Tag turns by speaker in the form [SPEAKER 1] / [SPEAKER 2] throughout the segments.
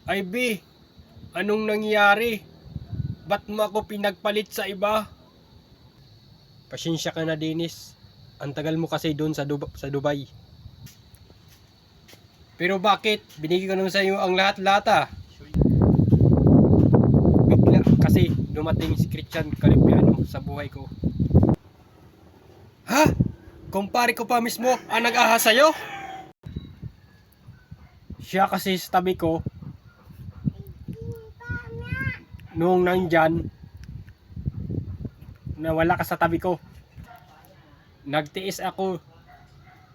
[SPEAKER 1] Ay B, anong nangyari? Ba't mo ako pinagpalit sa iba? Pasensya ka na, Dennis. Ang tagal mo kasi doon sa Dubai. Pero bakit? Binigay ko naman sa iyo ang lahat-lahat ah. Bigla kasi dumating si Christian Calimpiano sa buhay ko. Ha? Kumpare ko pa mismo ang nag-ahas sa'yo? Siya kasi sa tabi ko noong nandyan, nawala ka sa tabi ko. Nagtiis ako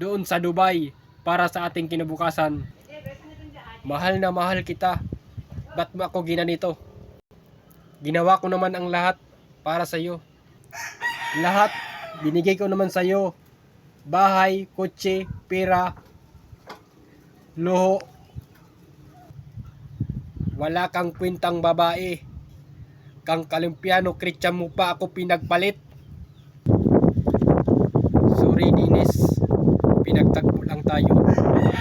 [SPEAKER 1] doon sa Dubai para sa ating kinabukasan. Mahal na mahal kita. Ba't mo ako ginanito? Ginawa ko naman ang lahat para sa iyo. Lahat binigay ko naman sa iyo. Bahay, kotse, pera, luho. Wala kang kwentang babae. Kang Calimpiano Christian mo pa ako pinagpalit. Sorry Dennis, pinagtagpo lang tayo.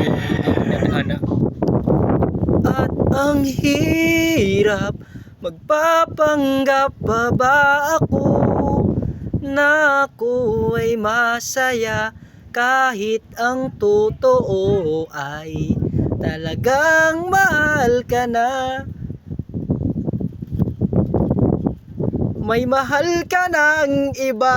[SPEAKER 1] Pero hindi ko nadhana.
[SPEAKER 2] At ang hirap, magpapanggap pa ba ako na ako ay masaya kahit ang totoo ay talagang mahal ka na. May mahal ka ng iba.